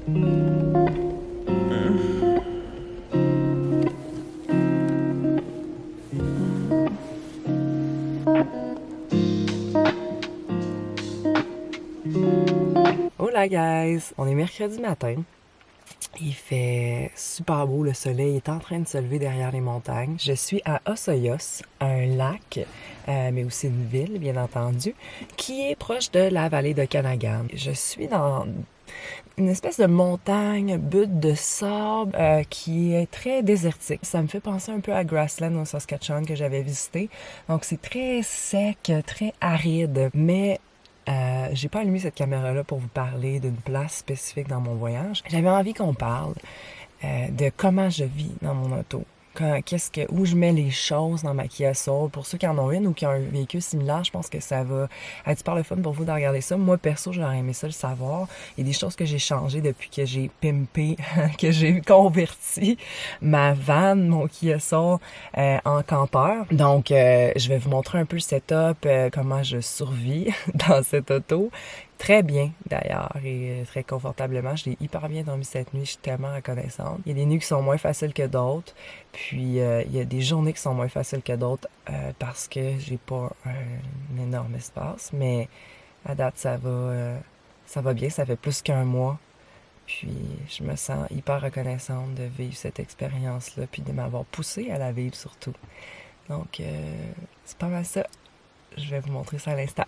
Hola guys! On est mercredi matin. Il fait super beau, le soleil est en train de se lever derrière les montagnes. Je suis à Osoyoos, un lac, mais aussi une ville, bien entendu, qui est proche de la vallée de Canagan. Je suis dans une espèce de montagne, butte de sable, qui est très désertique. Ça me fait penser un peu à Grassland au Saskatchewan que j'avais visité. Donc c'est très sec, très aride, mais j'ai pas allumé cette caméra-là pour vous parler d'une place spécifique dans mon voyage. J'avais envie qu'on parle de comment je vis dans mon auto. Où je mets les choses dans ma Kia Soul. Pour ceux qui en ont une ou qui ont un véhicule similaire, je pense que ça va être super le fun pour vous de regarder ça. Moi, perso, j'aurais aimé ça le savoir. Il y a des choses que j'ai changées depuis que j'ai pimpé, que j'ai converti ma van, mon Kia Soul, en campeur. Donc, je vais vous montrer un peu le setup, comment je survis dans cette auto. Très bien, d'ailleurs, et très confortablement. Je l'ai hyper bien dormi cette nuit, je suis tellement reconnaissante. Il y a des nuits qui sont moins faciles que d'autres, puis il y a des journées qui sont moins faciles que d'autres parce que j'ai pas un énorme espace, mais à date, ça va bien, ça fait plus qu'un mois. Puis je me sens hyper reconnaissante de vivre cette expérience-là, puis de m'avoir poussée à la vivre surtout. Donc, c'est pas mal ça. Je vais vous montrer ça à l'instant.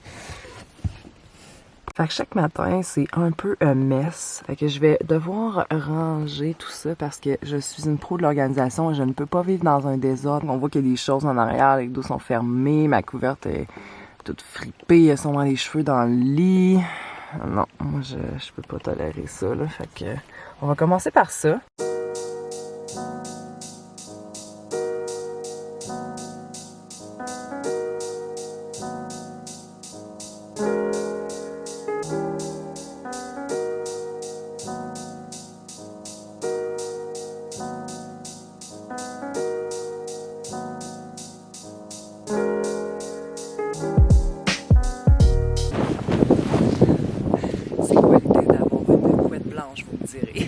Fait que chaque matin, c'est un peu un mess. Fait que je vais devoir ranger tout ça parce que je suis une pro de l'organisation et je ne peux pas vivre dans un désordre. On voit qu'il y a des choses en arrière, les dos sont fermés, ma couverte est toute fripée, elles sont dans les cheveux dans le lit. Non, moi je peux pas tolérer ça, là. Fait que on va commencer par ça. C'est quoi l'idée d'avoir une couette blanche, vous me direz?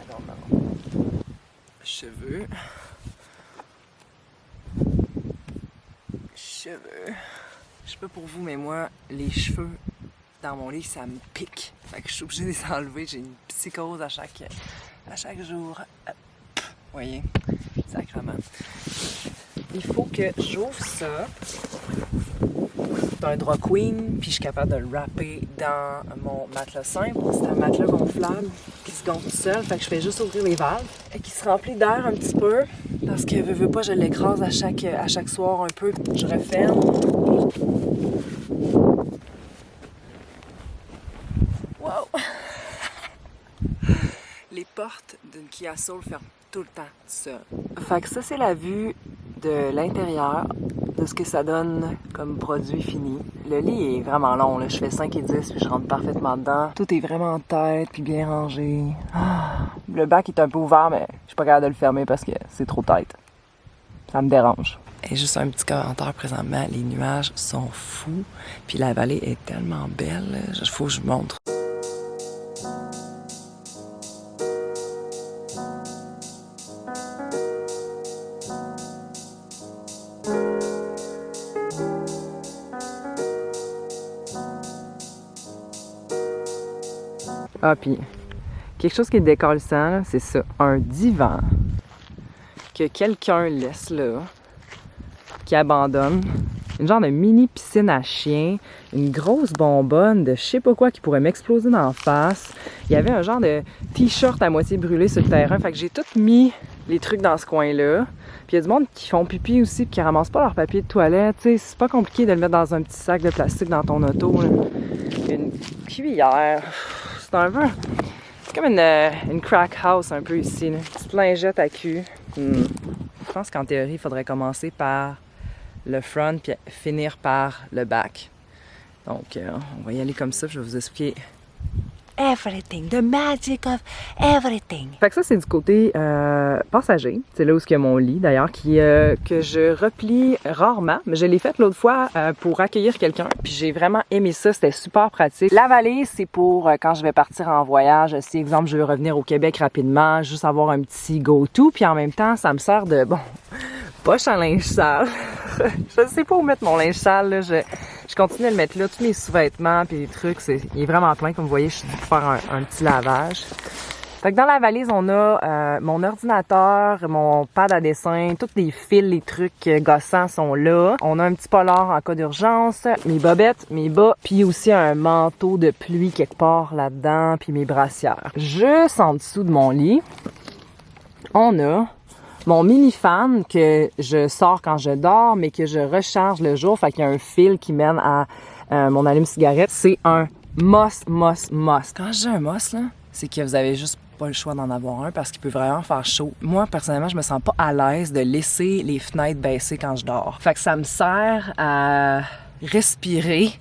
Alors non. Cheveux. Je sais pas pour vous, mais moi, les cheveux dans mon lit, ça me pique. Fait que je suis obligée de les enlever. J'ai une psychose à chaque jour. Vous voyez? Sacrément. Il faut que j'ouvre ça. C'est un drap queen, puis je suis capable de le wrapper dans mon matelas simple. C'est un matelas gonflable qui se gonfle tout seul. Fait que je fais juste ouvrir les valves et qui se remplit d'air un petit peu. Parce que veux pas, je l'écrase à chaque soir un peu. Je referme. Wow! Les portes d'une Kia Soul ferment tout le temps seul. Fait que ça, c'est la vue de l'intérieur, de ce que ça donne comme produit fini. Le lit est vraiment long, là. Je fais 5 et 10 puis je rentre parfaitement dedans. Tout est vraiment en tête puis bien rangé. Le bac est un peu ouvert, mais je suis pas capable de le fermer parce que c'est trop tête. Ça me dérange. Et juste un petit commentaire présentement, les nuages sont fous, puis la vallée est tellement belle, il faut que je montre. Ah, puis quelque chose qui est décalissant, c'est ça, un divan que quelqu'un laisse là, qui abandonne, une genre de mini piscine à chien, une grosse bonbonne de je sais pas quoi qui pourrait m'exploser d'en face. Il y avait un genre de t-shirt à moitié brûlé sur le terrain, fait que j'ai tout mis les trucs dans ce coin-là. Puis il y a du monde qui font pipi aussi, puis qui ramassent pas leur papier de toilette, tu sais, c'est pas compliqué de le mettre dans un petit sac de plastique dans ton auto, là. Une cuillère, c'est un peu... C'est comme une crack house un peu ici, là. Une petite lingette à cul. Je pense qu'en théorie, il faudrait commencer par le front puis finir par le back. Donc, on va y aller comme ça. Je vais vous expliquer everything, the magic of everything. Fait que ça, c'est du côté passager. C'est là où il y a mon lit, d'ailleurs, que je replie rarement. Mais je l'ai fait l'autre fois pour accueillir quelqu'un. Puis j'ai vraiment aimé ça. C'était super pratique. La valise, c'est pour quand je vais partir en voyage. Si, exemple, je veux revenir au Québec rapidement, juste avoir un petit go-to. Puis en même temps, ça me sert de, bon, poche à linge sale. Je sais pas où mettre mon linge sale, là. Je continue à le mettre là, tous mes sous-vêtements puis les trucs, il est vraiment plein. Comme vous voyez, je suis dû pour faire un petit lavage. Fait que dans la valise, on a mon ordinateur, mon pad à dessin, tous les fils, les trucs gossants sont là. On a un petit polar en cas d'urgence, mes bobettes, mes bas, puis aussi un manteau de pluie quelque part là-dedans, puis mes brassières. Juste en dessous de mon lit, on a mon mini-fan que je sors quand je dors, mais que je recharge le jour. Fait qu'il y a un fil qui mène à mon allume-cigarette. C'est un must. Quand je dis un must, là, c'est que vous avez juste pas le choix d'en avoir un parce qu'il peut vraiment faire chaud. Moi, personnellement, je me sens pas à l'aise de laisser les fenêtres baissées quand je dors. Fait que ça me sert à respirer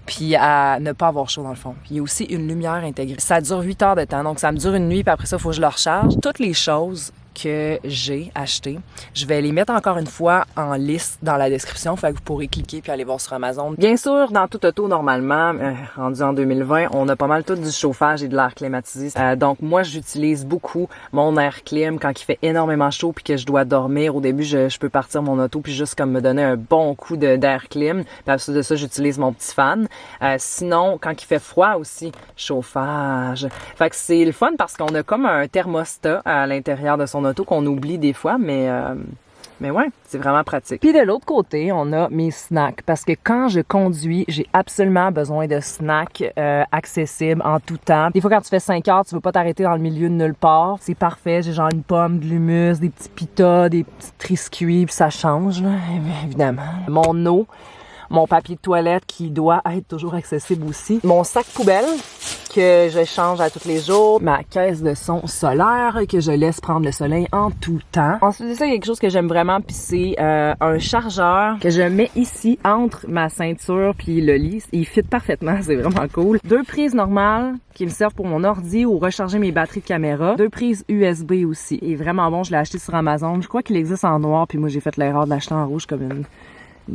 puis à ne pas avoir chaud dans le fond. Il y a aussi une lumière intégrée. Ça dure 8 heures de temps, donc ça me dure une nuit puis après ça, il faut que je le recharge. Toutes les choses que j'ai acheté. Je vais les mettre encore une fois en liste dans la description, fait que vous pourrez cliquer puis aller voir sur Amazon. Bien sûr, dans tout auto, normalement, rendu en 2020, on a pas mal tout du chauffage et de l'air climatisé. Donc moi, j'utilise beaucoup mon air clim quand il fait énormément chaud puis que je dois dormir. Au début, je peux partir mon auto puis juste comme me donner un bon coup d'air clim. Puis après de ça, j'utilise mon petit fan. Sinon, quand il fait froid aussi, chauffage. Fait que c'est le fun parce qu'on a comme un thermostat à l'intérieur de son auto qu'on oublie des fois, mais ouais, c'est vraiment pratique. Puis de l'autre côté, on a mes snacks parce que quand je conduis, j'ai absolument besoin de snacks accessibles en tout temps. Des fois, quand tu fais 5 heures, tu veux pas t'arrêter dans le milieu de nulle part. C'est parfait, j'ai genre une pomme, de l'hummus, des petits pitas, des petits triscuits, puis ça change, là, évidemment. Mon eau, mon papier de toilette qui doit être toujours accessible aussi. Mon sac poubelle que je change à tous les jours. Ma caisse de son solaire que je laisse prendre le soleil en tout temps. Ensuite de ça, il y a quelque chose que j'aime vraiment puis c'est un chargeur que je mets ici entre ma ceinture puis le lit. Il fit parfaitement, c'est vraiment cool. 2 prises normales qui me servent pour mon ordi ou recharger mes batteries de caméra. 2 prises USB aussi. Il est vraiment bon, je l'ai acheté sur Amazon. Je crois qu'il existe en noir puis moi j'ai fait l'erreur de l'acheter en rouge comme une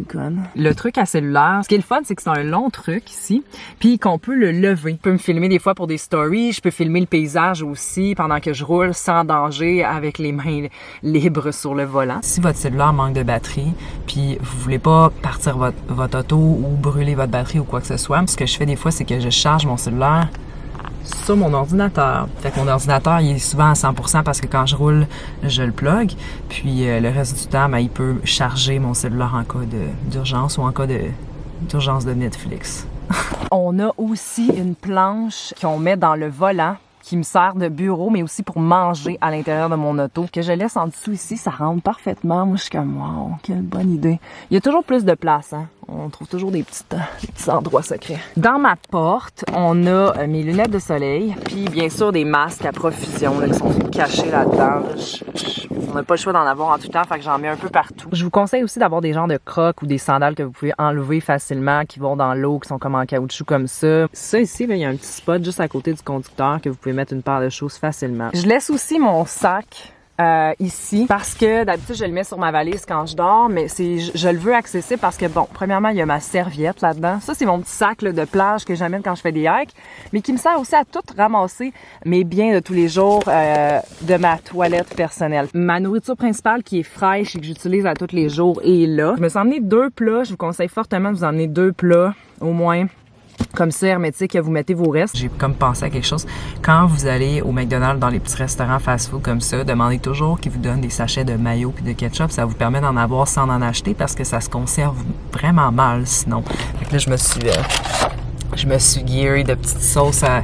conne. Le truc à cellulaire, ce qui est le fun, c'est que c'est un long truc ici, puis qu'on peut le lever. Je peux me filmer des fois pour des stories, je peux filmer le paysage aussi pendant que je roule sans danger avec les mains libres sur le volant. Si votre cellulaire manque de batterie, puis vous voulez pas partir votre auto ou brûler votre batterie ou quoi que ce soit, ce que je fais des fois, c'est que je charge mon cellulaire sur mon ordinateur. Fait que mon ordinateur, il est souvent à 100% parce que quand je roule, je le plug. Puis le reste du temps, ben, il peut charger mon cellulaire en cas d'urgence ou en cas d'urgence de Netflix. On a aussi une planche qu'on met dans le volant qui me sert de bureau, mais aussi pour manger à l'intérieur de mon auto, que je laisse en dessous ici, ça rentre parfaitement. Moi, je suis comme, wow, quelle bonne idée. Il y a toujours plus de place, hein. On trouve toujours des petits endroits secrets. Dans ma porte, on a mes lunettes de soleil, puis bien sûr des masques à profusion là, qui sont cachés là-dedans. On n'a pas le choix d'en avoir en tout temps, fait que j'en mets un peu partout. Je vous conseille aussi d'avoir des genres de crocs ou des sandales que vous pouvez enlever facilement, qui vont dans l'eau, qui sont comme en caoutchouc comme ça. Ça ici, là, il y a un petit spot juste à côté du conducteur que vous pouvez mettre une paire de choses facilement. Je laisse aussi mon sac ici parce que d'habitude je le mets sur ma valise quand je dors, mais je le veux accessible parce que bon, premièrement il y a ma serviette là-dedans. Ça c'est mon petit sac là, de plage que j'amène quand je fais des hikes, mais qui me sert aussi à tout ramasser mes biens de tous les jours de ma toilette personnelle. Ma nourriture principale qui est fraîche et que j'utilise à tous les jours est là. Je me suis emmené 2 plats. Je vous conseille fortement de vous emmener 2 plats au moins. Comme ça, hermétique, vous mettez vos restes. J'ai comme pensé à quelque chose. Quand vous allez au McDonald's, dans les petits restaurants fast-food comme ça, demandez toujours qu'ils vous donnent des sachets de mayo puis de ketchup. Ça vous permet d'en avoir sans en acheter parce que ça se conserve vraiment mal sinon. Fait que là, je me suis gearé de petites sauces à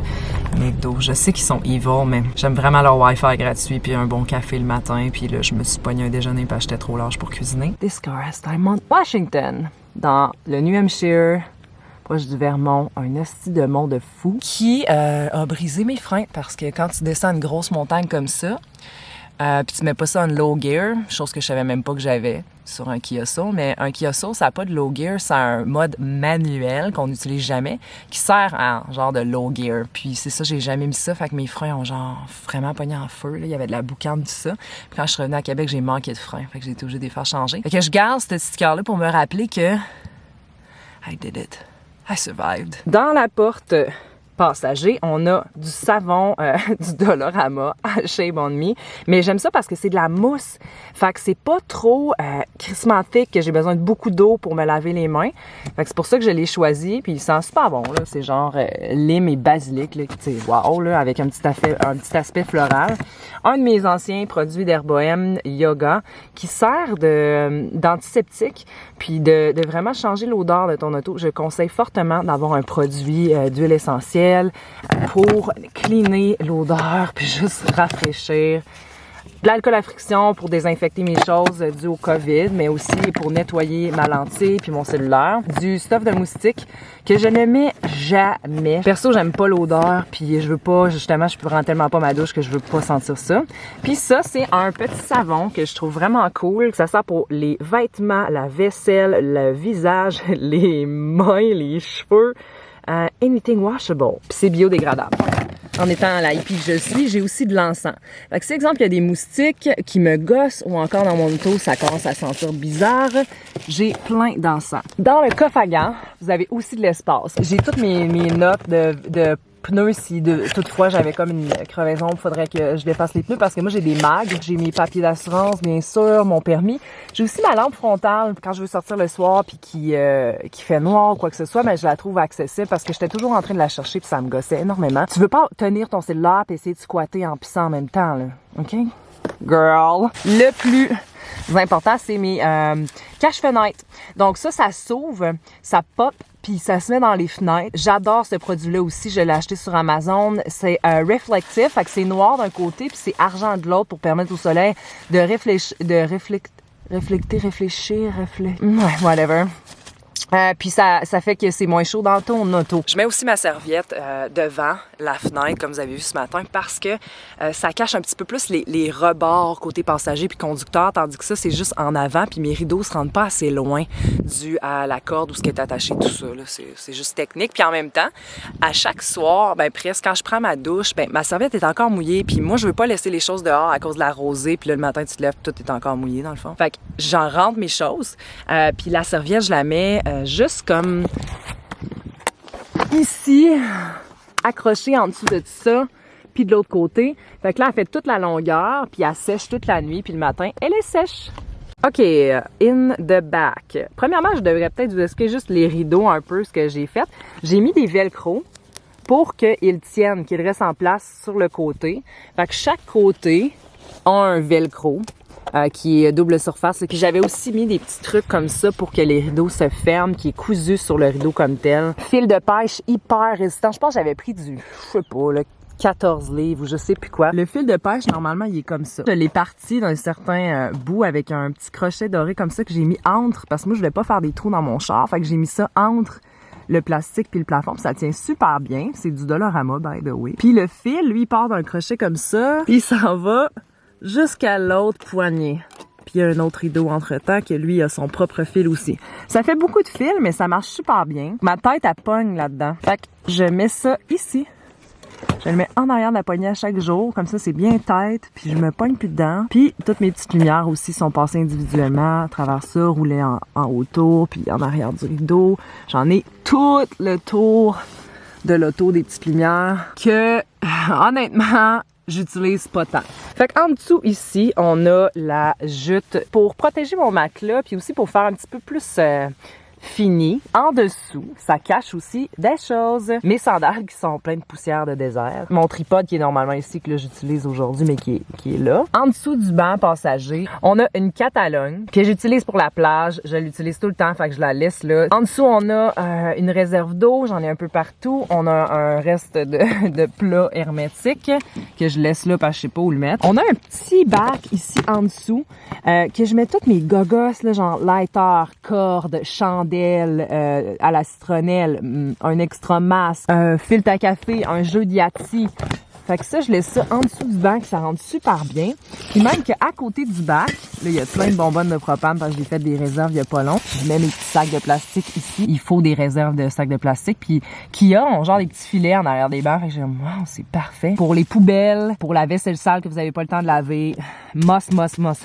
McDo. Je sais qu'ils sont evil, mais j'aime vraiment leur Wi-Fi gratuit puis un bon café le matin. Puis là, je me suis pogné un déjeuner parce que j'étais trop large pour cuisiner. This car has time on Washington, dans le New Hampshire, proche du Vermont, un esti de mont de fou qui a brisé mes freins parce que quand tu descends une grosse montagne comme ça, Puis tu mets pas ça en low gear, chose que je savais même pas que j'avais sur un Kia Soul. Mais un Kia Soul, ça n'a pas de low gear, c'est un mode manuel qu'on n'utilise jamais, qui sert à genre de low gear. Puis c'est ça, j'ai jamais mis ça, fait que mes freins ont genre vraiment pogné en feu. Là. Il y avait de la boucane, tout ça. Puis quand je suis revenue à Québec, j'ai manqué de freins, fait que j'ai été obligée de les faire changer. Fait que je garde ce sticker-là pour me rappeler que I did it. I survived. Dans la porte passager, on a du savon du Dollarama à Shame on Me, mais j'aime ça parce que c'est de la mousse, fait que c'est pas trop crissement thick, que j'ai besoin de beaucoup d'eau pour me laver les mains, fait que c'est pour ça que je l'ai choisi, puis il sent super bon, là, c'est genre lime et basilic, là, tu sais, wow, là, avec un petit aspect floral. Un de mes anciens produits d'Herboème Yoga qui sert d'antiseptique, puis de vraiment changer l'odeur de ton auto. Je conseille fortement d'avoir un produit d'huile essentielle pour cleaner l'odeur puis juste rafraîchir. De l'alcool à friction pour désinfecter mes choses dues au COVID, mais aussi pour nettoyer ma lentille puis mon cellulaire. Du stuff de moustique que je ne mets jamais. Perso, j'aime pas l'odeur puis je veux pas, justement, je prends tellement pas ma douche que je veux pas sentir ça. Puis ça, c'est un petit savon que je trouve vraiment cool. Ça sert pour les vêtements, la vaisselle, le visage, les mains, les cheveux. Anything washable. Puis c'est biodégradable. En étant la hippie que je suis, j'ai aussi de l'encens. Fait que si, exemple, il y a des moustiques qui me gossent ou encore dans mon auto, ça commence à sentir bizarre, j'ai plein d'encens. Dans le coffre à gants, vous avez aussi de l'espace. J'ai toutes mes notes de pneus si toutefois j'avais comme une crevaison, il faudrait que je défasse les pneus parce que moi j'ai des mags, j'ai mes papiers d'assurance bien sûr, mon permis. J'ai aussi ma lampe frontale quand je veux sortir le soir puis qui fait noir ou quoi que ce soit, mais je la trouve accessible parce que j'étais toujours en train de la chercher puis ça me gossait énormément. Tu veux pas tenir ton cellulaire et essayer de squatter en pissant en même temps là, OK? Girl. Le plus important, c'est mes cache-fenêtres. Donc ça s'ouvre, ça pop, puis ça se met dans les fenêtres. J'adore ce produit-là aussi, je l'ai acheté sur Amazon. C'est réflectif, fait que c'est noir d'un côté, puis c'est argent de l'autre pour permettre au soleil de réfléchir, whatever. Puis ça fait que c'est moins chaud dans ton auto. Je mets aussi ma serviette devant la fenêtre, comme vous avez vu ce matin, parce que ça cache un petit peu plus les rebords côté passager puis conducteur, tandis que ça, c'est juste en avant, puis mes rideaux se rendent pas assez loin dû à la corde où ce qui est attaché, tout ça. Là, c'est juste technique. Puis en même temps, à chaque soir, ben presque, quand je prends ma douche, ben ma serviette est encore mouillée, puis moi, je veux pas laisser les choses dehors à cause de la rosée, puis là, le matin, tu te lèves, tout est encore mouillé, dans le fond. Fait que j'en rentre mes choses, puis la serviette, je la mets juste comme ici, accrochée en dessous de tout ça, puis de l'autre côté. Fait que là, elle fait toute la longueur, puis elle sèche toute la nuit, puis le matin, elle est sèche. OK, in the back. Premièrement, je devrais peut-être vous expliquer juste les rideaux un peu, ce que j'ai fait. J'ai mis des velcro pour qu'ils tiennent, qu'ils restent en place sur le côté. Fait que chaque côté a un velcro. Qui est double surface. Puis j'avais aussi mis des petits trucs comme ça pour que les rideaux se ferment, qui est cousu sur le rideau comme tel. Fil de pêche hyper résistant. Je pense que j'avais pris je sais pas, là, 14 livres ou je sais plus quoi. Le fil de pêche, normalement, il est comme ça. Je l'ai parti d'un certain bout avec un petit crochet doré comme ça que j'ai mis entre, parce que moi, je voulais pas faire des trous dans mon char. Fait que j'ai mis ça entre le plastique puis le plafond, puis ça tient super bien. C'est du Dollarama, by the way. Puis le fil, lui, il part d'un crochet comme ça, puis il s'en va jusqu'à l'autre poignée. Puis il y a un autre rideau entre-temps que lui a son propre fil aussi. Ça fait beaucoup de fil, mais ça marche super bien. Ma tête, elle pogne là-dedans. Fait que je mets ça ici. Je le mets en arrière de la poignée à chaque jour. Comme ça, c'est bien tête. Puis je me pogne plus dedans. Puis toutes mes petites lumières aussi sont passées individuellement à travers ça, roulées en autour, puis en arrière du rideau. J'en ai tout le tour de l'auto des petites lumières que, honnêtement, j'utilise pas tant. Fait qu'en dessous ici, on a la jute pour protéger mon matelas puis aussi pour faire un petit peu plus fini. En dessous, ça cache aussi des choses. Mes sandales qui sont pleines de poussière de désert. Mon tripode qui est normalement ici, que là j'utilise aujourd'hui, mais qui est là. En dessous du banc passager, on a une Catalogne que j'utilise pour la plage. Je l'utilise tout le temps, fait que je la laisse là. En dessous, on a une réserve d'eau. J'en ai un peu partout. On a un reste de plats hermétiques que je laisse là parce que je sais pas où le mettre. On a un petit bac ici en dessous que je mets toutes mes gogos, là, genre lighter, corde, chandelle, à la citronnelle, un extra masque, un filtre à café, un jeu de Yahtzee, Fait que ça, je laisse ça en dessous du bac, ça rentre super bien. Puis même qu'à côté du bac, là, il y a plein de bonbonnes de propane parce que j'ai fait des réserves il y a pas long. Je mets mes petits sacs de plastique ici. Il faut des réserves de sacs de plastique. Puis Kia ont genre des petits filets en arrière des bancs. Fait que j'ai wow, c'est parfait. Pour les poubelles, pour la vaisselle sale que vous avez pas le temps de laver, must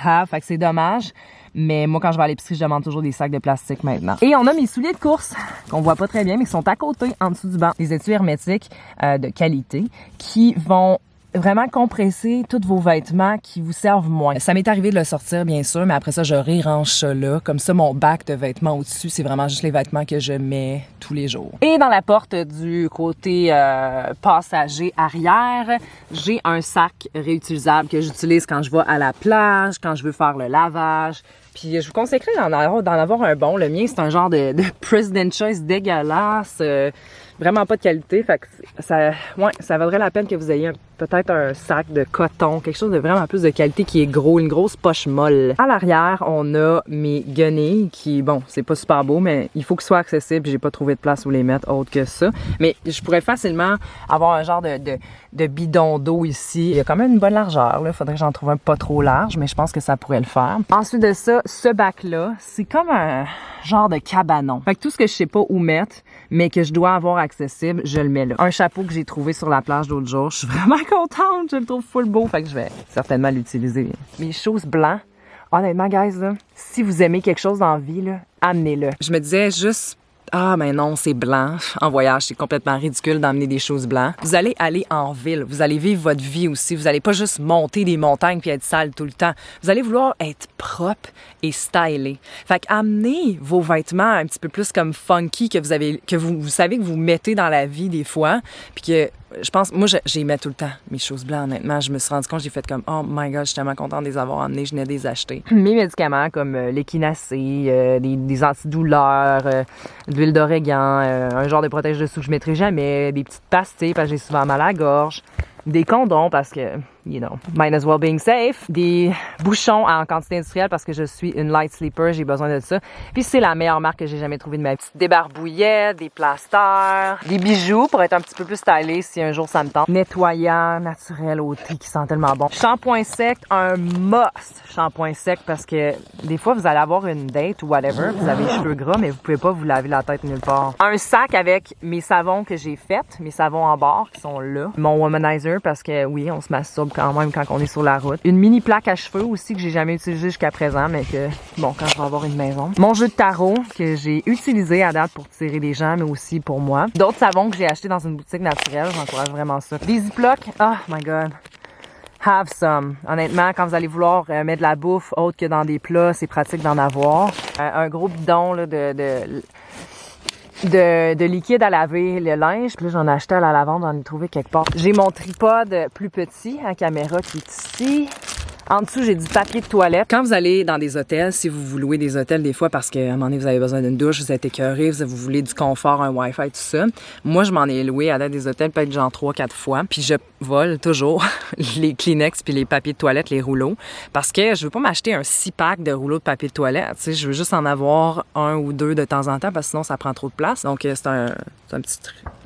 have. Fait que c'est dommage. Mais moi, quand je vais à l'épicerie, je demande toujours des sacs de plastique maintenant. Et on a mes souliers de course, qu'on voit pas très bien, mais qui sont à côté, en dessous du banc. Des étuis hermétiques de qualité qui vont vraiment compresser tous vos vêtements qui vous servent moins. Ça m'est arrivé de le sortir, bien sûr, mais après ça, je rérange ça là. Comme ça, mon bac de vêtements au-dessus, c'est vraiment juste les vêtements que je mets tous les jours. Et dans la porte du côté passager arrière, j'ai un sac réutilisable que j'utilise quand je vais à la plage, quand je veux faire le lavage. Puis je vous conseillerais d'en avoir un bon. Le mien, c'est un genre de President Choice dégueulasse. Vraiment pas de qualité. Fait que ça vaudrait la peine que vous ayez peut-être un sac de coton, quelque chose de vraiment plus de qualité qui est gros, une grosse poche molle. À l'arrière, on a mes guenilles qui, bon, c'est pas super beau, mais il faut qu'ils soient accessibles. J'ai pas trouvé de place où les mettre autre que ça. Mais je pourrais facilement avoir un genre de bidon d'eau ici. Il y a quand même une bonne largeur, là. Faudrait que j'en trouve un pas trop large, mais je pense que ça pourrait le faire. Ensuite de ça, ce bac-là, c'est comme un genre de cabanon. Fait que tout ce que je sais pas où mettre, mais que je dois avoir accessible, je le mets là. Un chapeau que j'ai trouvé sur la plage l'autre jour, je suis vraiment contente, je le trouve full beau, fait que je vais certainement l'utiliser. Mes choses blancs, honnêtement, guys, là, si vous aimez quelque chose dans la vie, là, amenez-le. Je me disais juste, ah, mais non, c'est blanc. En voyage, c'est complètement ridicule d'emmener des choses blancs. Vous allez aller en ville. Vous allez vivre votre vie aussi. Vous allez pas juste monter des montagnes puis être sale tout le temps. Vous allez vouloir être propre et stylé. Fait qu'amenez vos vêtements un petit peu plus comme funky que vous savez que vous mettez dans la vie des fois. Puis que, je pense, moi, j'y mets tout le temps, mes choses blancs, honnêtement. Je me suis rendu compte, j'ai fait comme, oh my god, je suis tellement contente de les avoir emmenés, je venais de les acheter. Mes médicaments comme l'échinacée, des antidouleurs, de l'huile d'origan, un genre de protège-dessous que je mettrai jamais, des petites pastilles parce que j'ai souvent mal à la gorge, des condoms parce que, you know, might as well being safe, des bouchons en quantité industrielle parce que je suis une light sleeper, j'ai besoin de ça. Puis c'est la meilleure marque que j'ai jamais trouvée de ma vie. Des barbouillettes, des plasters, des bijoux pour être un petit peu plus stylé si un jour ça me tente. Nettoyant, naturel, au thé qui sent tellement bon. Shampoing sec, un must shampoing sec parce que des fois vous allez avoir une date ou whatever, vous avez les cheveux gras mais vous pouvez pas vous laver la tête nulle part. Un sac avec mes savons que j'ai faits, mes savons en barre qui sont là. Mon womanizer parce que oui, on se masturbe quand même quand on est sur la route. Une mini plaque à cheveux aussi que j'ai jamais utilisée jusqu'à présent, mais que, bon, quand je vais avoir une maison. Mon jeu de tarot que j'ai utilisé à date pour tirer des gens, mais aussi pour moi. D'autres savons que j'ai achetés dans une boutique naturelle, j'encourage vraiment ça. Des Ziplocs, oh my god. Have some. Honnêtement, quand vous allez vouloir mettre de la bouffe autre que dans des plats, c'est pratique d'en avoir. Un gros bidon là, de liquide à laver le linge. Puis là, j'en ai acheté à la lavande, j'en ai trouvé quelque part. J'ai mon tripode plus petit à caméra qui est ici. En dessous, j'ai du papier de toilette. Quand vous allez dans des hôtels, si vous louez des hôtels des fois parce qu'à un moment donné, vous avez besoin d'une douche, vous êtes écœuré, vous voulez du confort, un Wi-Fi, tout ça. Moi, je m'en ai loué à des hôtels peut-être genre 3-4 fois. Puis je vole toujours les Kleenex puis les papiers de toilette, les rouleaux. Parce que je veux pas m'acheter un 6-pack de rouleaux de papier de toilette. Tu sais, je veux juste en avoir un ou deux de temps en temps parce que sinon, ça prend trop de place. Donc, c'est un petit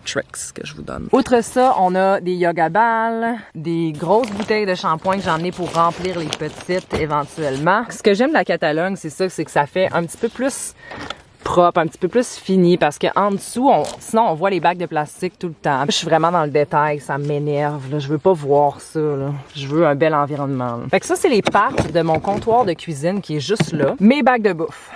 tricks que je vous donne. Outre ça, on a des yoga balles, des grosses bouteilles de shampoing que j'en ai pour remplir les petites éventuellement. Ce que j'aime de la Catalogne, c'est ça, c'est que ça fait un petit peu plus propre, un petit peu plus fini parce que en dessous, sinon on voit les bacs de plastique tout le temps. Je suis vraiment dans le détail, ça m'énerve. Là. Je veux pas voir ça. Là. Je veux un bel environnement. Là. Fait que ça, c'est les parts de mon comptoir de cuisine qui est juste là. Mes bacs de bouffe.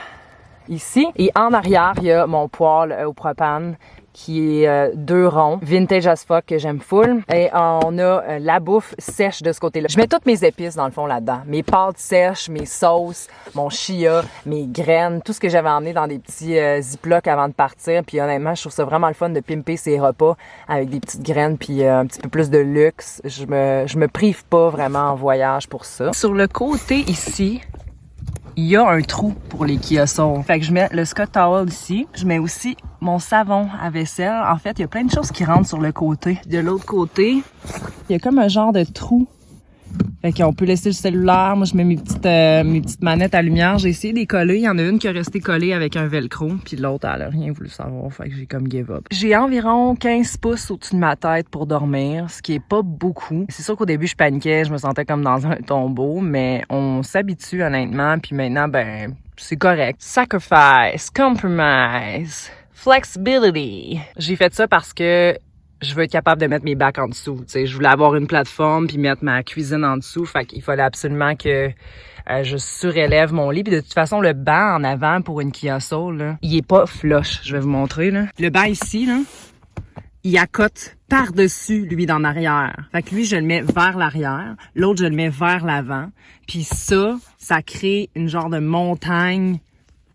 Ici. Et en arrière, il y a mon poêle au propane qui est 2 ronds, vintage as fuck que j'aime full. Et on a la bouffe sèche de ce côté-là. Je mets toutes mes épices dans le fond là-dedans. Mes pâtes sèches, mes sauces, mon chia, mes graines, tout ce que j'avais emmené dans des petits ziplocs avant de partir. Puis honnêtement, je trouve ça vraiment le fun de pimper ces repas avec des petites graines puis un petit peu plus de luxe. Je me prive pas vraiment en voyage pour ça. Sur le côté ici, il y a un trou pour les Kiosol. Fait que je mets le Scott Towel ici. Je mets aussi mon savon à vaisselle. En fait, il y a plein de choses qui rentrent sur le côté. De l'autre côté, il y a comme un genre de trou Fait qu'on peut laisser le cellulaire. Moi, je mets mes petites manettes à lumière. J'ai essayé de les coller. Il y en a une qui est restée collée avec un velcro, puis l'autre, elle a rien voulu savoir. Fait que j'ai comme give up. J'ai environ 15 pouces au-dessus de ma tête pour dormir, ce qui est pas beaucoup. C'est sûr qu'au début, je paniquais. Je me sentais comme dans un tombeau, mais on s'habitue honnêtement. Puis maintenant, ben, c'est correct. Sacrifice, compromise, flexibility. J'ai fait ça parce que je veux être capable de mettre mes bacs en dessous. Tu sais, je voulais avoir une plateforme puis mettre ma cuisine en dessous. Fait qu'il fallait absolument que je surélève mon lit. Puis de toute façon, le banc en avant pour une Kia Soul, là, il est pas flush. Je vais vous montrer, là. Le banc ici, là, il accote par-dessus, lui, d'en arrière. Fait que lui, je le mets vers l'arrière. L'autre, je le mets vers l'avant. Puis ça crée une genre de montagne,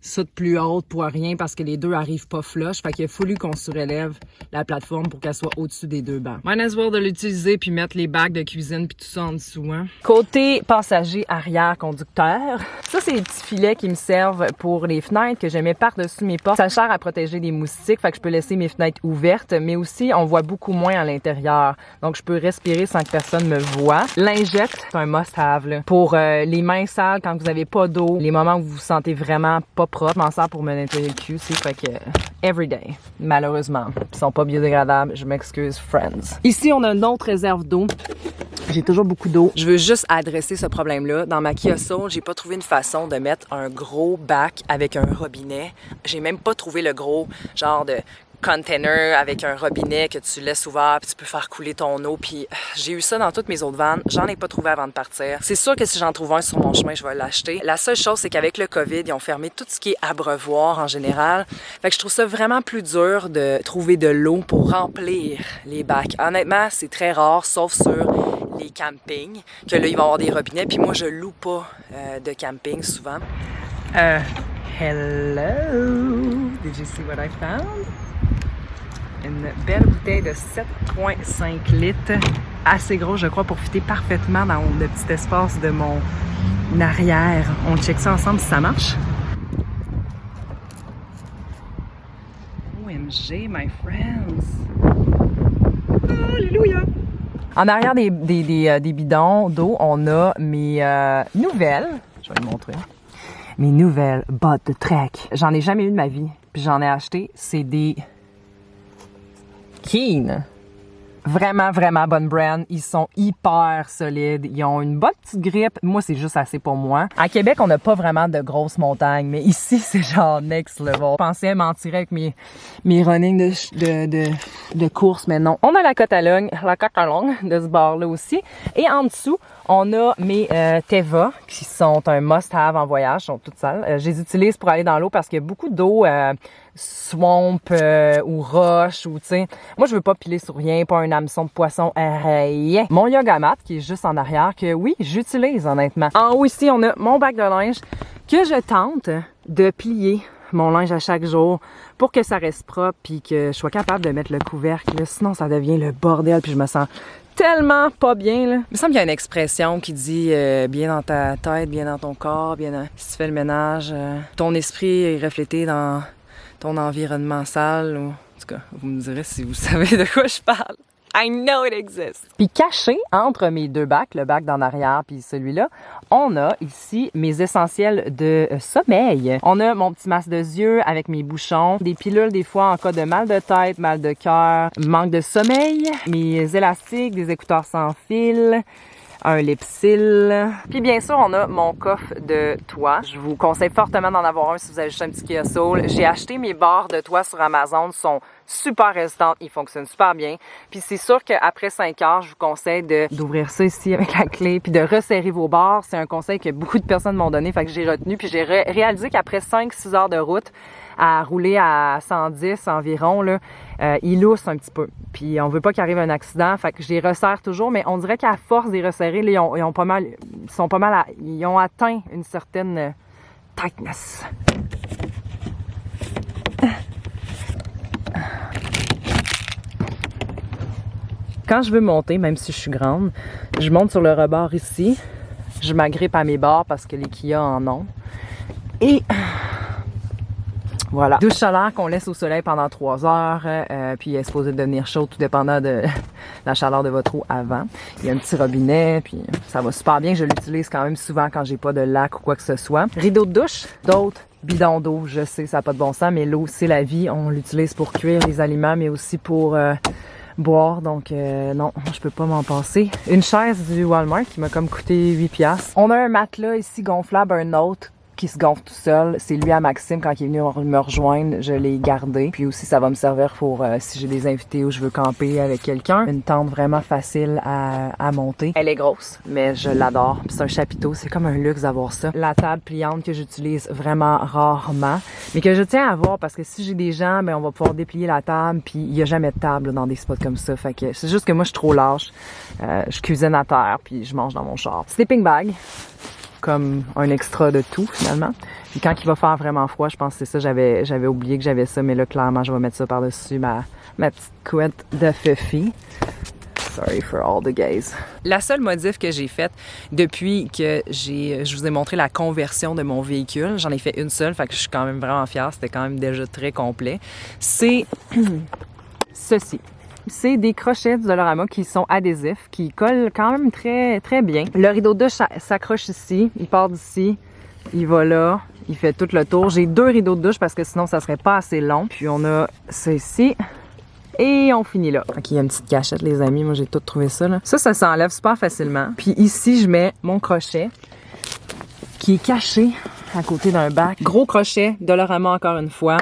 ça de plus haute pour rien parce que les deux arrivent pas flush. Fait qu'il a fallu qu'on surélève la plateforme pour qu'elle soit au-dessus des deux bancs. Might as well de l'utiliser puis mettre les bacs de cuisine puis tout ça en dessous, hein. Côté passager arrière conducteur, ça c'est les petits filets qui me servent pour les fenêtres que je mets par-dessus mes portes. Ça sert à protéger des moustiques, fait que je peux laisser mes fenêtres ouvertes, mais aussi on voit beaucoup moins à l'intérieur. Donc je peux respirer sans que personne me voie. Lingette, c'est un must-have là. Pour les mains sales quand vous avez pas d'eau, les moments où vous vous sentez vraiment pas propre, je m'en sers pour me nettoyer le cul, c'est fait que everyday, malheureusement. Ils sont pas biodégradables, je m'excuse, friends. Ici, on a une autre réserve d'eau. J'ai toujours beaucoup d'eau. Je veux juste adresser ce problème-là. Dans ma Kia Soul, j'ai pas trouvé une façon de mettre un gros bac avec un robinet. J'ai même pas trouvé le gros genre de container avec un robinet que tu laisses ouvert puis tu peux faire couler ton eau. Puis j'ai eu ça dans toutes mes autres vannes. J'en ai pas trouvé avant de partir. C'est sûr que si j'en trouve un sur mon chemin, je vais l'acheter. La seule chose, c'est qu'avec le COVID, ils ont fermé tout ce qui est abreuvoir en général. Fait que je trouve ça vraiment plus dur de trouver de l'eau pour remplir les bacs. Honnêtement, c'est très rare, sauf sur les campings, que là, ils vont avoir des robinets. Puis moi, je loue pas de camping souvent. Hello! Did you see what I found? Une belle bouteille de 7,5 litres. Assez gros, je crois, pour fitter parfaitement dans le petit espace de mon arrière. On check ça ensemble si ça marche. OMG, my friends! Alléluia! En arrière des bidons d'eau, on a mes nouvelles. Je vais vous montrer. Mes nouvelles bottes de trek. J'en ai jamais eu de ma vie. Puis j'en ai acheté. C'est des Keen. Vraiment, vraiment bonne brand. Ils sont hyper solides. Ils ont une bonne petite grippe. Moi, c'est juste assez pour moi. À Québec, on n'a pas vraiment de grosses montagnes, mais ici, c'est genre next level. Je pensais m'en tirer avec mes runnings de course, mais non. On a la côte à longue de ce bord-là aussi. Et en dessous, on a mes Teva qui sont un must-have en voyage. Ils sont toutes sales. Je les utilise pour aller dans l'eau parce qu'il y a beaucoup d'eau swamp ou roche ou tu sais. Moi, je veux pas piler sur rien, pas un hameçon de poisson, rien. Mon yoga mat qui est juste en arrière que oui, j'utilise honnêtement. En haut ici, on a mon bac de linge que je tente de plier mon linge à chaque jour pour que ça reste propre puis que je sois capable de mettre le couvercle. Là. Sinon, ça devient le bordel puis je me sens tellement pas bien, là. Il me semble qu'il y a une expression qui dit bien dans ta tête, bien dans ton corps, bien dans... Si tu fais le ménage, ton esprit est reflété dans ton environnement sale. Ou... En tout cas, vous me direz si vous savez de quoi je parle. I know it exists. Puis caché entre mes deux bacs, le bac d'en arrière puis celui-là, on a ici mes essentiels de sommeil. On a mon petit masque de yeux avec mes bouchons, des pilules des fois en cas de mal de tête, mal de cœur, manque de sommeil, mes élastiques, des écouteurs sans fil, un Lipsil. Puis bien sûr, on a mon coffre de toit. Je vous conseille fortement d'en avoir un si vous avez juste un petit Kia Soul. J'ai acheté mes barres de toit sur Amazon, sont super résistantes, ils fonctionnent super bien. Puis c'est sûr qu'après 5 heures, je vous conseille d'ouvrir ça ici avec la clé puis de resserrer vos barres. C'est un conseil que beaucoup de personnes m'ont donné, fait que j'ai retenu. Puis j'ai réalisé qu'après 5-6 heures de route, à rouler à 110 environ, là, il lousse un petit peu. Puis on veut pas qu'il arrive un accident, fait que je les resserre toujours, mais on dirait qu'à force de les resserrer, là, ils ont atteint une certaine tightness. Quand je veux monter, même si je suis grande, je monte sur le rebord ici, je m'agrippe à mes barres parce que les Kia en ont. Et Voilà. Douche solaire qu'on laisse au soleil pendant 3 heures, puis elle est supposée devenir chaude tout dépendant de la chaleur de votre eau avant. Il y a un petit robinet, puis ça va super bien. Je l'utilise quand même souvent quand j'ai pas de lac ou quoi que ce soit. Rideau de douche, d'autres bidons d'eau, je sais, ça n'a pas de bon sens, mais l'eau, c'est la vie. On l'utilise pour cuire les aliments, mais aussi pour boire, donc non, je peux pas m'en passer. Une chaise du Walmart qui m'a comme coûté 8$. On a un matelas ici gonflable, un autre qui se gonfle tout seul. C'est lui à Maxime quand il est venu me rejoindre, je l'ai gardé. Puis aussi, ça va me servir pour si j'ai des invités ou je veux camper avec quelqu'un. Une tente vraiment facile à monter. Elle est grosse, mais je l'adore. C'est un chapiteau, c'est comme un luxe d'avoir ça. La table pliante que j'utilise vraiment rarement, mais que je tiens à avoir parce que si j'ai des gens, ben on va pouvoir déplier la table. Puis il y a jamais de table dans des spots comme ça. Fait que c'est juste que moi je suis trop lâche. Je cuisine à terre puis je mange dans mon char. Sleeping bag, comme un extra de tout finalement. Puis quand il va faire vraiment froid, je pense que c'est ça, j'avais oublié que j'avais ça, mais là clairement je vais mettre ça par-dessus ma petite couette de Fifi. Sorry for all the gays. La seule modif que j'ai faite depuis que je vous ai montré la conversion de mon véhicule, j'en ai fait une seule, fait que je suis quand même vraiment fière, c'était quand même déjà très complet, c'est ceci. C'est des crochets du Dollarama qui sont adhésifs, qui collent quand même très, très bien. Le rideau de douche s'accroche ici, il part d'ici, il va là, il fait tout le tour. J'ai 2 rideaux de douche parce que sinon ça serait pas assez long. Puis on a ça ici. Et on finit là. OK, il y a une petite cachette, les amis. Moi, j'ai tout trouvé ça, là. Ça s'enlève super facilement. Puis ici, je mets mon crochet qui est caché à côté d'un bac. Gros crochet, Dollarama encore une fois.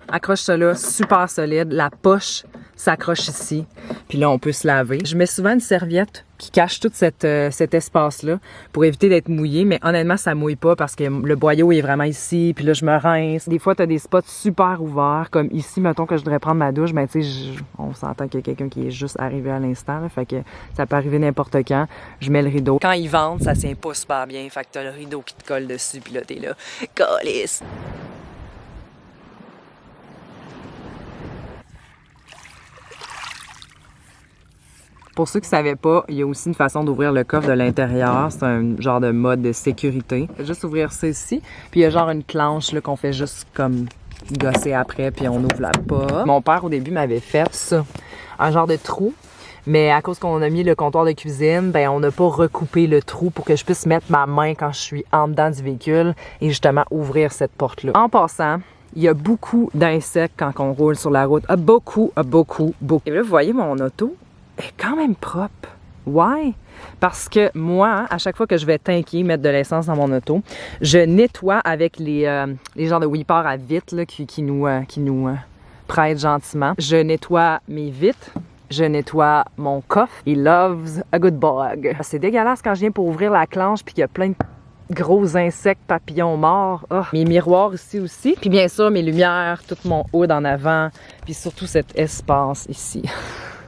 Accroche ça là, super solide. La poche s'accroche ici. Puis là, on peut se laver. Je mets souvent une serviette qui cache tout cet espace-là pour éviter d'être mouillé. Mais honnêtement, ça mouille pas parce que le boyau est vraiment ici. Puis là, je me rince. Des fois, tu as des spots super ouverts. Comme ici, mettons que je devrais prendre ma douche. Ben, tu sais, on s'entend qu'il y a quelqu'un qui est juste arrivé à l'instant. Là, fait que ça peut arriver n'importe quand. Je mets le rideau. Quand ils vendent, ça tient pas super bien. Fait que t'as le rideau qui te colle dessus. Puis là, t'es là. Calisse! Pour ceux qui ne savaient pas, il y a aussi une façon d'ouvrir le coffre de l'intérieur. C'est un genre de mode de sécurité. Juste ouvrir ça ici. Puis il y a genre une planche là, qu'on fait juste comme gosser après, puis on ouvre la porte. Mon père, au début, m'avait fait ça. Un genre de trou. Mais à cause qu'on a mis le comptoir de cuisine, ben on n'a pas recoupé le trou pour que je puisse mettre ma main quand je suis en dedans du véhicule et justement ouvrir cette porte-là. En passant, il y a beaucoup d'insectes quand on roule sur la route. Beaucoup. Et là, vous voyez mon auto est quand même propre. Why? Parce que moi, à chaque fois que je vais tanker, mettre de l'essence dans mon auto, je nettoie avec les genres de whippers à vitres là, qui nous prêtent gentiment. Je nettoie mes vitres. Je nettoie mon coffre. He loves a good bug. C'est dégueulasse quand je viens pour ouvrir la clenche puis qu'il y a plein de gros insectes, papillons morts. Oh. Mes miroirs ici aussi. Puis bien sûr, mes lumières, tout mon hood en avant. Puis surtout cet espace ici.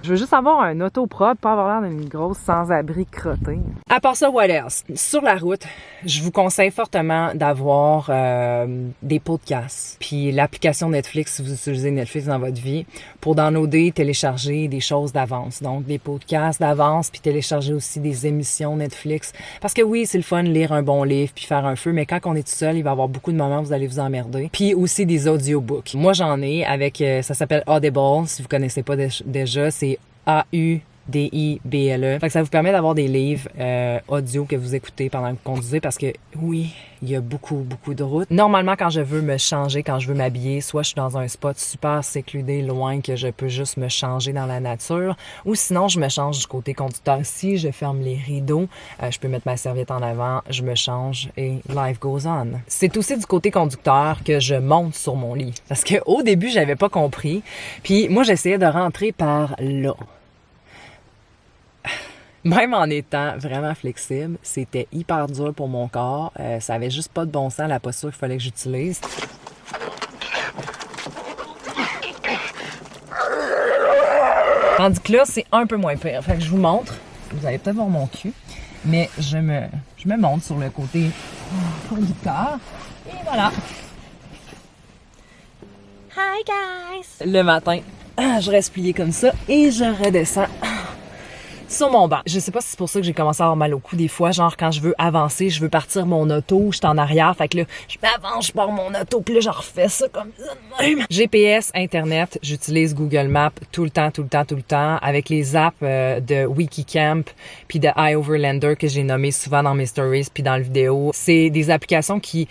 Je veux juste avoir un auto propre, pas avoir l'air d'une grosse sans-abri crottée. À part ça, what else? Sur la route, je vous conseille fortement d'avoir des podcasts. Puis l'application Netflix, si vous utilisez Netflix dans votre vie, pour downloader, télécharger des choses d'avance. Donc des podcasts d'avance, puis télécharger aussi des émissions Netflix. Parce que oui, c'est le fun de lire un bon livre, puis faire un feu, mais quand on est tout seul, il va y avoir beaucoup de moments où vous allez vous emmerder. Puis aussi des audiobooks. Moi, j'en ai avec, ça s'appelle Audible, si vous connaissez pas déjà, c'est AUDIBLE. Fait que ça vous permet d'avoir des livres audio que vous écoutez pendant que vous conduisez parce que oui, il y a beaucoup de routes. Normalement, quand je veux me changer, quand je veux m'habiller, soit je suis dans un spot super sécludé, loin, que je peux juste me changer dans la nature, ou sinon je me change du côté conducteur. Si je ferme les rideaux, je peux mettre ma serviette en avant, je me change et life goes on. C'est aussi du côté conducteur que je monte sur mon lit. Parce qu'au début, j'avais pas compris. Puis moi, j'essayais de rentrer par là. Même en étant vraiment flexible, c'était hyper dur pour mon corps. Ça avait juste pas de bon sens, la posture qu'il fallait que j'utilise. Tandis que là, c'est un peu moins pire. Fait que je vous montre. Vous allez peut-être voir mon cul. Mais je me monte sur le côté conducteur. Et voilà. Hi guys! Le matin, je reste pliée comme ça et je redescends sur mon banc. Je sais pas si c'est pour ça que j'ai commencé à avoir mal au cou des fois, genre quand je veux avancer, je veux partir mon auto, je suis en arrière, fait que là, je m'avance, je pars mon auto, puis là, je refais ça comme ça de même. GPS, Internet, j'utilise Google Maps tout le temps, avec les apps de Wikicamp puis de iOverlander que j'ai nommé souvent dans mes stories puis dans le vidéo. C'est des applications qui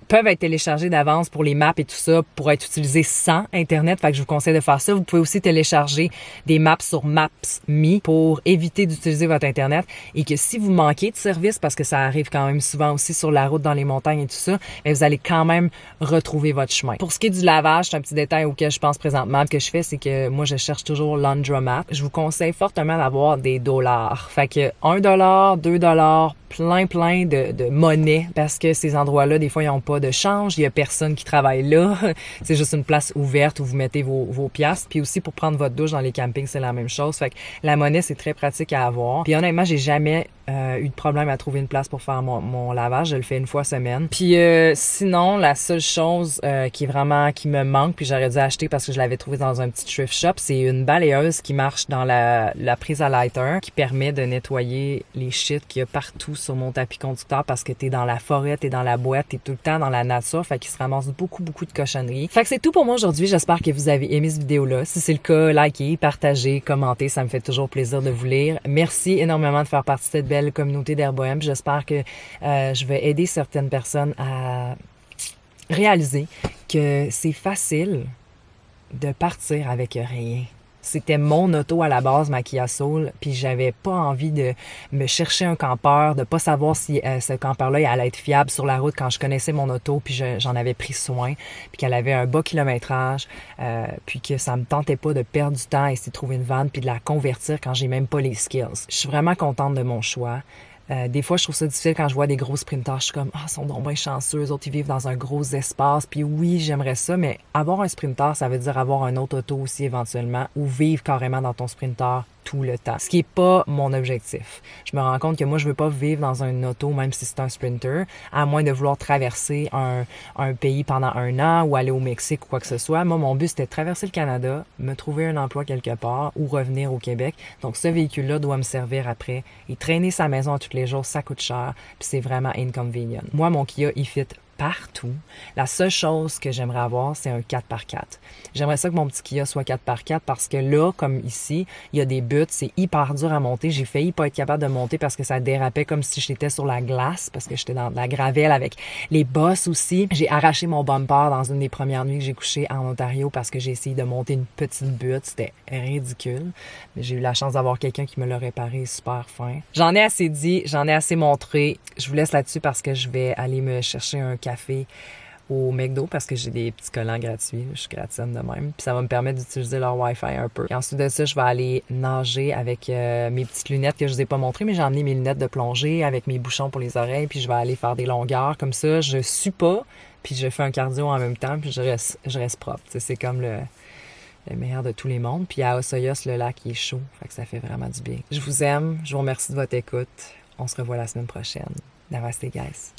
peuvent être téléchargés d'avance pour les maps et tout ça pour être utilisés sans Internet. Fait que je vous conseille de faire ça. Vous pouvez aussi télécharger des maps sur Maps.me pour éviter d'utiliser votre Internet et que si vous manquez de service, parce que ça arrive quand même souvent aussi sur la route, dans les montagnes et tout ça, bien, vous allez quand même retrouver votre chemin. Pour ce qui est du lavage, c'est un petit détail auquel je pense présentement que je fais, c'est que moi, je cherche toujours Laundromat. Je vous conseille fortement d'avoir des dollars. Fait que $1, $2, plein de monnaie parce que ces endroits-là, des fois, ils n'ont pas de change. Il y a personne qui travaille là. C'est juste une place ouverte où vous mettez vos piastres. Puis aussi, pour prendre votre douche dans les campings, c'est la même chose. Fait que la monnaie, c'est très pratique à avoir. Puis honnêtement, j'ai jamais eu de problème à trouver une place pour faire mon lavage. Je le fais une fois semaine. Puis sinon, la seule chose qui me manque, puis j'aurais dû acheter parce que je l'avais trouvé dans un petit thrift shop, c'est une balayeuse qui marche dans la prise à lighter qui permet de nettoyer les shit qu'il y a partout sur mon tapis conducteur parce que t'es dans la forêt, t'es dans la boîte, t'es tout le temps dans la nature, fait qu'il se ramasse beaucoup de cochonneries. Fait que c'est tout pour moi aujourd'hui. J'espère que vous avez aimé cette vidéo-là. Si c'est le cas, likez, partagez, commentez, ça me fait toujours plaisir de vous lire. Merci énormément de faire partie de cette belle communauté d'Airbohem. J'espère que je vais aider certaines personnes à réaliser que c'est facile de partir avec rien. C'était mon auto à la base, ma Kia Soul, puis j'avais pas envie de me chercher un campeur, de pas savoir si ce campeur-là il allait être fiable sur la route quand je connaissais mon auto, puis j'en avais pris soin, puis qu'elle avait un bas kilométrage, puis que ça me tentait pas de perdre du temps à essayer de trouver une vanne puis de la convertir quand j'ai même pas les skills. Je suis vraiment contente de mon choix. Des fois, je trouve ça difficile quand je vois des gros sprinters. Je suis comme, ils sont donc bien chanceux. Eux autres, ils vivent dans un gros espace. Puis oui, j'aimerais ça, mais avoir un sprinter, ça veut dire avoir un autre auto aussi éventuellement ou vivre carrément dans ton sprinter tout le temps. Ce qui est pas mon objectif. Je me rends compte que moi, je veux pas vivre dans un auto, même si c'est un sprinter, à moins de vouloir traverser un pays pendant 1 an ou aller au Mexique ou quoi que ce soit. Moi, mon but, c'était de traverser le Canada, me trouver un emploi quelque part ou revenir au Québec. Donc, ce véhicule-là doit me servir après. Et traîner sa maison à tous les jours, ça coûte cher, puis c'est vraiment inconvenient. Moi, mon Kia, il fit partout. La seule chose que j'aimerais avoir, c'est un 4x4. J'aimerais ça que mon petit Kia soit 4x4 parce que là, comme ici, il y a des buttes, c'est hyper dur à monter. J'ai failli pas être capable de monter parce que ça dérapait comme si j'étais sur la glace parce que j'étais dans de la gravelle avec les bosses aussi. J'ai arraché mon bumper dans une des premières nuits que j'ai couché en Ontario parce que j'ai essayé de monter une petite butte. C'était ridicule. Mais j'ai eu la chance d'avoir quelqu'un qui me l'a réparé super fin. J'en ai assez dit, j'en ai assez montré. Je vous laisse là-dessus parce que je vais aller me chercher un café au McDo parce que j'ai des petits collants gratuits. Je suis gratienne de même. Puis ça va me permettre d'utiliser leur Wi-Fi un peu. Et ensuite de ça, je vais aller nager avec mes petites lunettes que je vous ai pas montrées, mais j'ai emmené mes lunettes de plongée avec mes bouchons pour les oreilles. Puis je vais aller faire des longueurs. Comme ça, je sue pas. Puis je fais un cardio en même temps. Puis je reste propre. T'sais, c'est comme le meilleur de tous les mondes. Puis à Osoyoos, le lac il est chaud. Fait que ça fait vraiment du bien. Je vous aime. Je vous remercie de votre écoute. On se revoit la semaine prochaine. Namaste, guys.